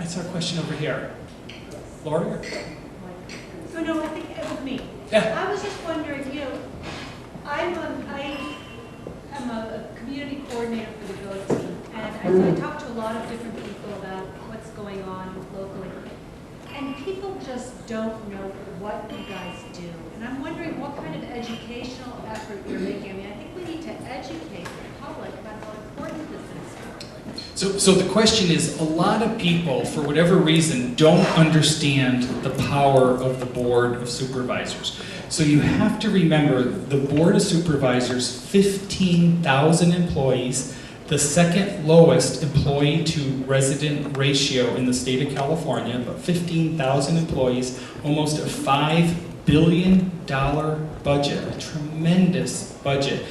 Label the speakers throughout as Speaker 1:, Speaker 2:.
Speaker 1: I saw a question over here. Laura?
Speaker 2: Oh, no, I think it was me.
Speaker 1: Yeah.
Speaker 2: I was just wondering, you know, I am a community coordinator for the village team, and I talk to a lot of different people about what's going on locally. And people just don't know what you guys do. And I'm wondering what kind of educational effort you're making. I mean, I think we need to educate the public about how important this is.
Speaker 1: So the question is, a lot of people, for whatever reason, don't understand the power of the Board of Supervisors. So you have to remember the Board of Supervisors, 15,000 employees, the second lowest employee to resident ratio in the state of California, about 15,000 employees, almost a $5 billion budget, a tremendous budget.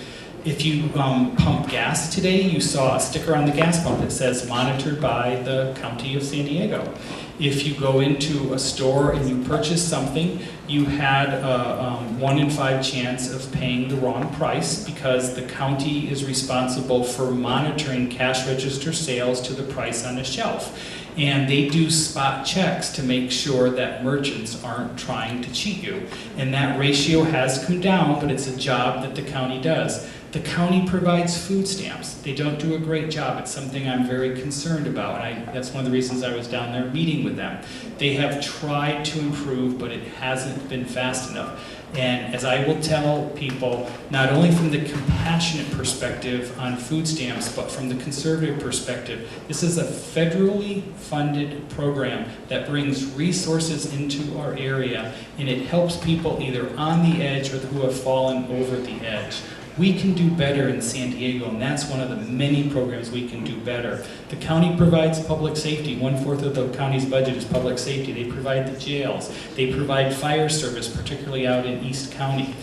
Speaker 1: If you pump gas today, you saw a sticker on the gas pump that says monitored by the County of San Diego. If you go into a store and you purchase something, you had a 1 in 5 chance of paying the wrong price because the county is responsible for monitoring cash register sales to the price on the shelf. And they do spot checks to make sure that merchants aren't trying to cheat you. And that ratio has come down, but it's a job that the county does. The county provides food stamps. They don't do a great job. It's something I'm very concerned about. And that's one of the reasons I was down there meeting with them. They have tried to improve, but it hasn't been fast enough. And as I will tell people, not only from the compassionate perspective on food stamps, but from the conservative perspective, this is a federally funded program that brings resources into our area, and it helps people either on the edge or who have fallen over the edge. We can do better in San Diego, and that's one of the many programs we can do better. The county provides public safety. 1/4 of the county's budget is public safety. They provide the jails. They provide fire service, particularly out in East County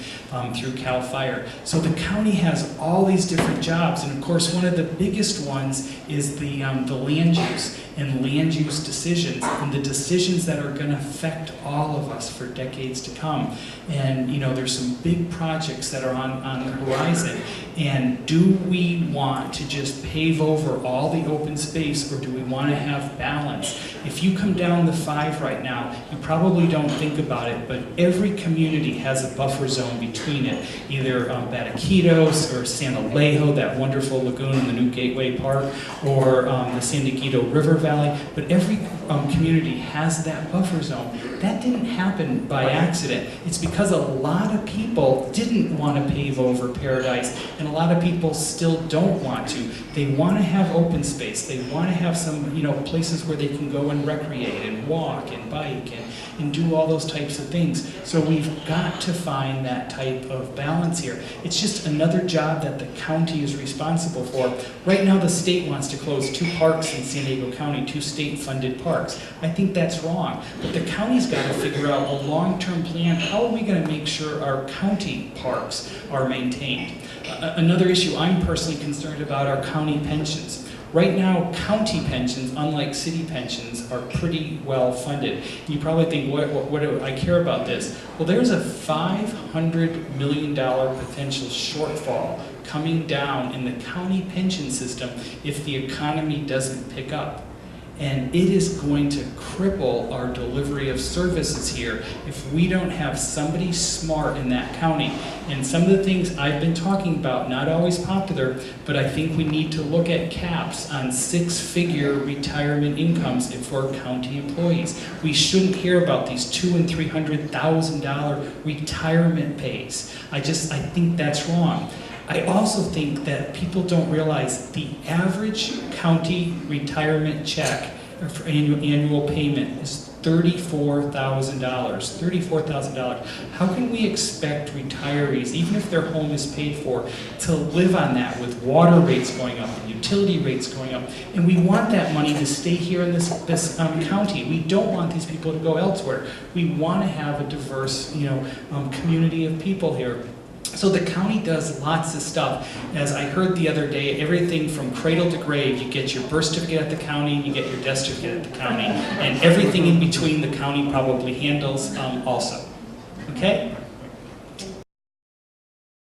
Speaker 1: through CAL FIRE. So the county has all these different jobs, and of course one of the biggest ones is the land use and land use decisions, and the decisions that are going to affect all of us for decades to come. And you know, there's some big projects that are on the horizon. And do we want to just pave over all the open space, or do we want to have balance? If you come down the 5 right now, you probably don't think about it, but every community has a buffer zone between it, either Bataquitos or San Alejo, that wonderful lagoon in the new Gateway Park, or the San Diego River Valley. But every community has that buffer zone. That didn't happen by accident. It's because a lot of people didn't want to pave over Paradise, and a lot of people still don't want to. They want to have open space. They want to have some, you know, places where they can go and recreate and walk and bike and do all those types of things. So we've got to find that type of balance here. It's just another job that the county is responsible for. Right now the state wants to close 2 parks in San Diego County, 2 state-funded parks. I think that's wrong. But the county's got to figure out a long-term plan. How are we going to make sure our county parks are maintained? Another issue I'm personally concerned about are county pensions. Right now, county pensions, unlike city pensions, are pretty well funded. You probably think, what do I care about this? Well, there's a $500 million potential shortfall coming down in the county pension system if the economy doesn't pick up. And it is going to cripple our delivery of services here if we don't have somebody smart in that county. And some of the things I've been talking about, not always popular, but I think we need to look at caps on 6-figure retirement incomes for county employees. We shouldn't hear about these $200,000 and $300,000 retirement pays. I think that's wrong. I also think that people don't realize the average county retirement check for annual payment is $34,000. $34,000. How can we expect retirees, even if their home is paid for, to live on that with water rates going up and utility rates going up? And we want that money to stay here in this county. We don't want these people to go elsewhere. We want to have a diverse, community of people here. So the county does lots of stuff. As I heard the other day, everything from cradle to grave, you get your birth certificate at the county, you get your death certificate at the county, and everything in between the county probably handles also. Okay?